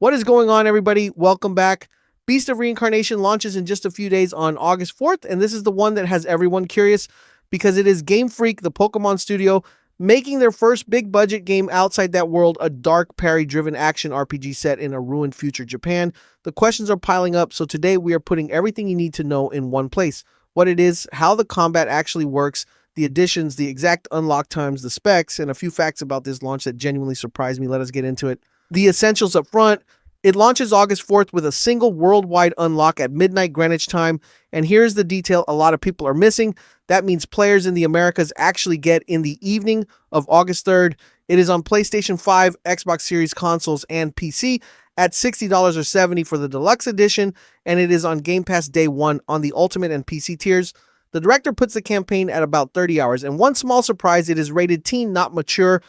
What is going on, everybody? Welcome back. Beast of Reincarnation launches in just a few days on August 4th, and this is the one that has everyone curious because it is Game Freak, the Pokemon studio, making their first big budget game outside that world, a dark parry-driven action RPG set in a ruined future Japan. The questions are piling up, so today we are putting everything you need to know in one place. What it is, how the combat actually works, the additions, the exact unlock times, the specs, and a few facts about this launch that genuinely surprised me. Let us get into it. The essentials up front. It launches August 4th with a single worldwide unlock at midnight Greenwich time. And here's the detail a lot of people are missing. That means players in the Americas actually get in the evening of August 3rd. It is on PlayStation 5, Xbox Series consoles, and PC at $60 or $70 for the deluxe edition. And it is on Game Pass day one on the Ultimate and PC tiers. The director puts the campaign at about 30 hours. And one small surprise, it is rated teen, not mature.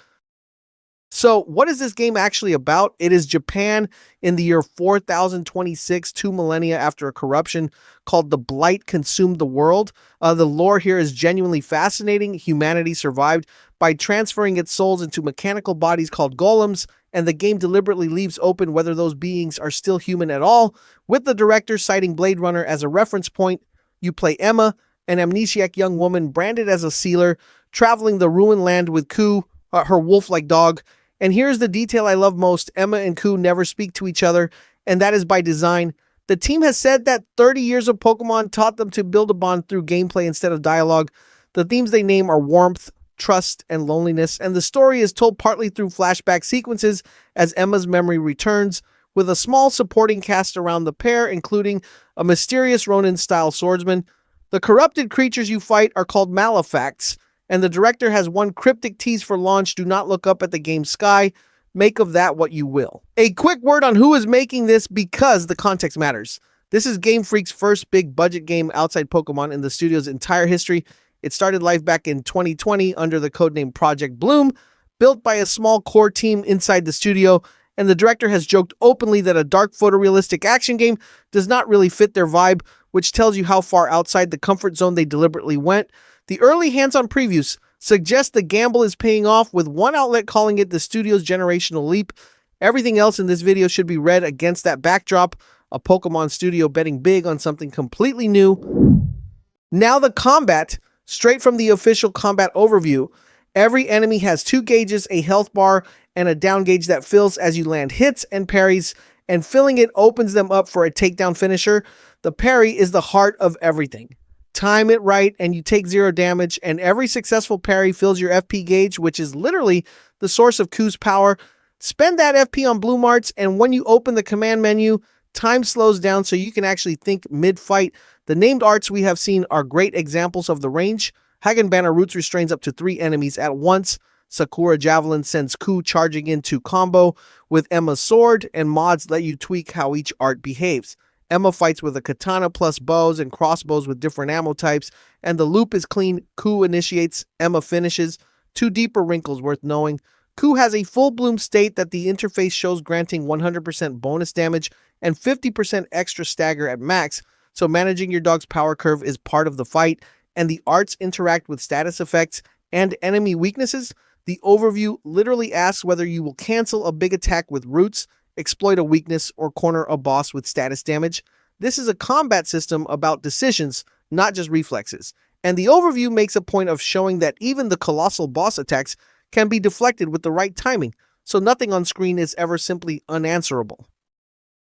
So what is this game actually about? It is Japan in the year 4026, 2 millennia after a corruption called the Blight consumed the world. The lore here is genuinely fascinating. Humanity survived by transferring its souls into mechanical bodies called golems, and the game deliberately leaves open whether those beings are still human at all. With the director citing Blade Runner as a reference point, you play Emma, an amnesiac young woman branded as a sealer, traveling the ruined land with Ku, her wolf-like dog. And here's the detail I love most. Emma and Ku never speak to each other, and that is by design. The team has said that 30 years of Pokemon taught them to build a bond through gameplay instead of dialogue. The themes they name are warmth, trust, and loneliness, and the story is told partly through flashback sequences as Emma's memory returns, with a small supporting cast around the pair, including a mysterious Ronin-style swordsman. The corrupted creatures you fight are called Malefacts, and the director has one cryptic tease for launch. Do not look up at the game's sky. Make of that what you will. A quick word on who is making this because the context matters. This is Game Freak's first big budget game outside Pokemon in the studio's entire history. It started life back in 2020 under the codename Project Bloom, built by a small core team inside the studio, and the director has joked openly that a dark photorealistic action game does not really fit their vibe, which tells you how far outside the comfort zone they deliberately went. The early hands-on previews suggest the gamble is paying off, with one outlet calling it the studio's generational leap. Everything else in this video should be read against that backdrop, a Pokemon studio betting big on something completely new. Now the combat, straight from the official combat overview. Every enemy has 2 gauges, a health bar, and a down gauge that fills as you land hits and parries, and filling it opens them up for a takedown finisher. The parry is the heart of everything. Time it right and you take 0 damage, and every successful parry fills your FP gauge, which is literally the source of Ku's power. Spend that FP on Blue Marts, and when you open the command menu, time slows down so you can actually think mid-fight. The named arts we have seen are great examples of the range. Higanbana roots restrains up to 3 enemies at once. Sakura Javelin sends Ku charging into combo with Emma's sword, and mods let you tweak how each art behaves. Emma fights with a katana plus bows and crossbows with different ammo types, and the loop is clean. Ku initiates, Emma finishes. 2 deeper wrinkles worth knowing. Ku has a full bloom state that the interface shows granting 100% bonus damage and 50% extra stagger at max, so managing your dog's power curve is part of the fight, and the arts interact with status effects and enemy weaknesses. The overview literally asks whether you will cancel a big attack with roots, exploit a weakness, or corner a boss with status damage. This is a combat system about decisions, not just reflexes. And the overview makes a point of showing that even the colossal boss attacks can be deflected with the right timing, so nothing on screen is ever simply unanswerable.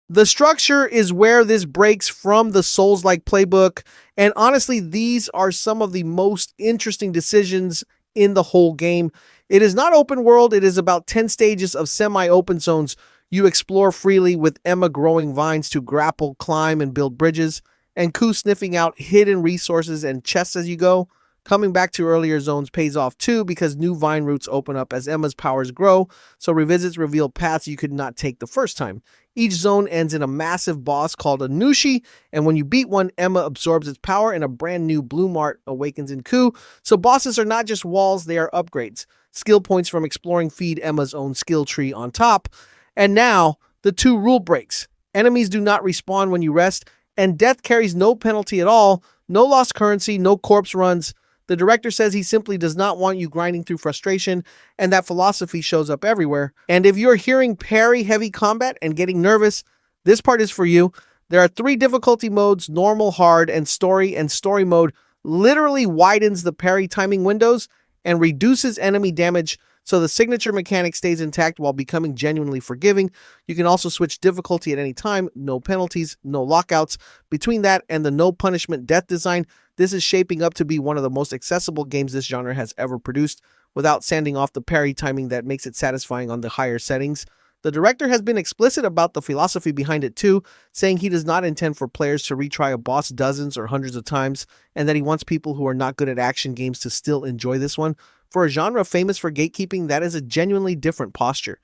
The structure is where this breaks from the Souls-like playbook, and honestly, these are some of the most interesting decisions in the whole game. It is not open world. It is about 10 stages of semi-open zones. You explore freely, with Emma growing vines to grapple, climb, and build bridges, and Ku sniffing out hidden resources and chests as you go. Coming back to earlier zones pays off too, because new vine routes open up as Emma's powers grow, so revisits reveal paths you could not take the first time. Each zone ends in a massive boss called a Nushi, and when you beat one, Emma absorbs its power and a brand new Blue Mart awakens in Ku. So bosses are not just walls, they are upgrades. Skill points from exploring feed Emma's own skill tree on top. And now, the 2 rule breaks. Enemies do not respawn when you rest, and death carries no penalty at all. No lost currency, no corpse runs. The director says he simply does not want you grinding through frustration, and that philosophy shows up everywhere. And if you're hearing parry heavy combat and getting nervous, this part is for you. There are 3 difficulty modes: normal, hard, and story mode literally widens the parry timing windows and reduces enemy damage, so the signature mechanic stays intact while becoming genuinely forgiving. You can also switch difficulty at any time, no penalties, no lockouts. Between that and the no punishment death design, this is shaping up to be one of the most accessible games this genre has ever produced, without sanding off the parry timing that makes it satisfying on the higher settings. The director has been explicit about the philosophy behind it too, saying he does not intend for players to retry a boss dozens or hundreds of times, and that he wants people who are not good at action games to still enjoy this one. For a genre famous for gatekeeping, that is a genuinely different posture.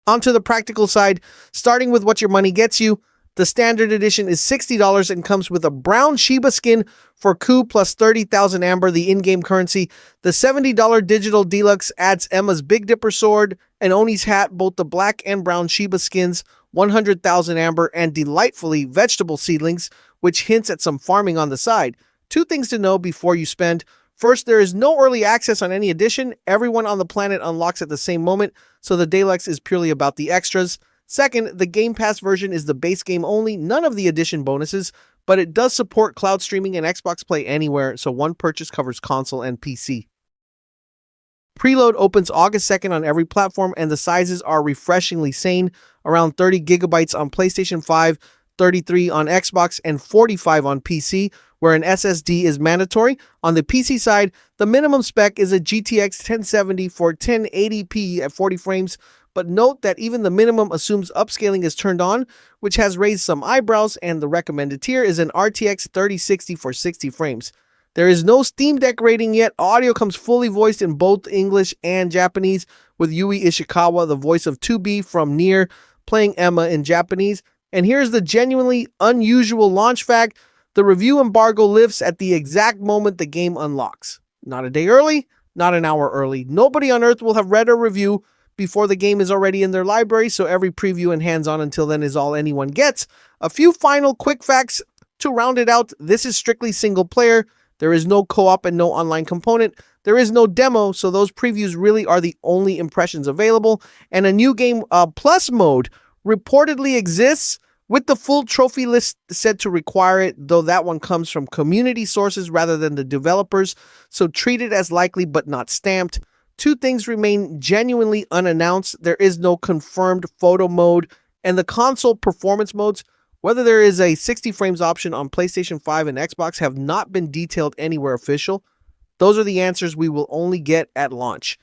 Onto the practical side, starting with what your money gets you. The standard edition is $60 and comes with a brown Shiba skin for Ku plus 30,000 Amber, the in-game currency. The $70 digital deluxe adds Emma's Big Dipper sword and Oni's hat, both the black and brown Shiba skins, 100,000 Amber, and delightfully vegetable seedlings, which hints at some farming on the side. 2 things to know before you spend. First, there is no early access on any edition. Everyone on the planet unlocks at the same moment, so the deluxe is purely about the extras. Second, the Game Pass version is the base game only, none of the edition bonuses, but it does support cloud streaming and Xbox Play Anywhere, so one purchase covers console and PC. Preload opens August 2nd on every platform, and the sizes are refreshingly sane, around 30 gigabytes on PlayStation 5, 33 on Xbox, and 45 on PC, where an SSD is mandatory. On the PC side, the minimum spec is a GTX 1070 for 1080p at 40 frames, but note that even the minimum assumes upscaling is turned on, which has raised some eyebrows, and the recommended tier is an RTX 3060 for 60 frames. There is no Steam Deck rating yet. Audio comes fully voiced in both English and Japanese, with Yui Ishikawa, the voice of 2B from Nier, playing Emma in Japanese. And here's the genuinely unusual launch fact: the review embargo lifts at the exact moment the game unlocks. Not a day early, not an hour early. Nobody on Earth will have read a review before the game is already in their library, so every preview and hands-on until then is all anyone gets. A few final quick facts to round it out: this is strictly single player. There is no co-op and no online component. There is no demo, so those previews really are the only impressions available. And a new game plus mode reportedly exists, with the full trophy list said to require it, though that one comes from community sources rather than the developers, so treat it as likely but not stamped. 2 things remain genuinely unannounced. There is no confirmed photo mode, and the console performance modes, whether there is a 60 frames option on PlayStation 5 and Xbox, have not been detailed anywhere official. Those are the answers we will only get at launch.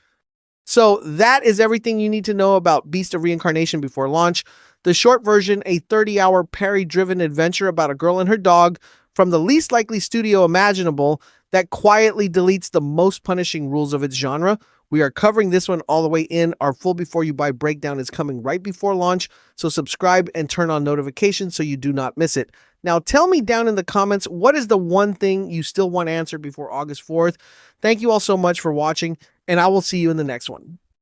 So that is everything you need to know about Beast of Reincarnation before launch. The short version, a 30-hour parry-driven adventure about a girl and her dog from the least likely studio imaginable that quietly deletes the most punishing rules of its genre. We are covering this one all the way in. Our full Before You Buy breakdown is coming right before launch, so subscribe and turn on notifications so you do not miss it. Now tell me down in the comments, what is the one thing you still want answered before August 4th? Thank you all so much for watching, and I will see you in the next one.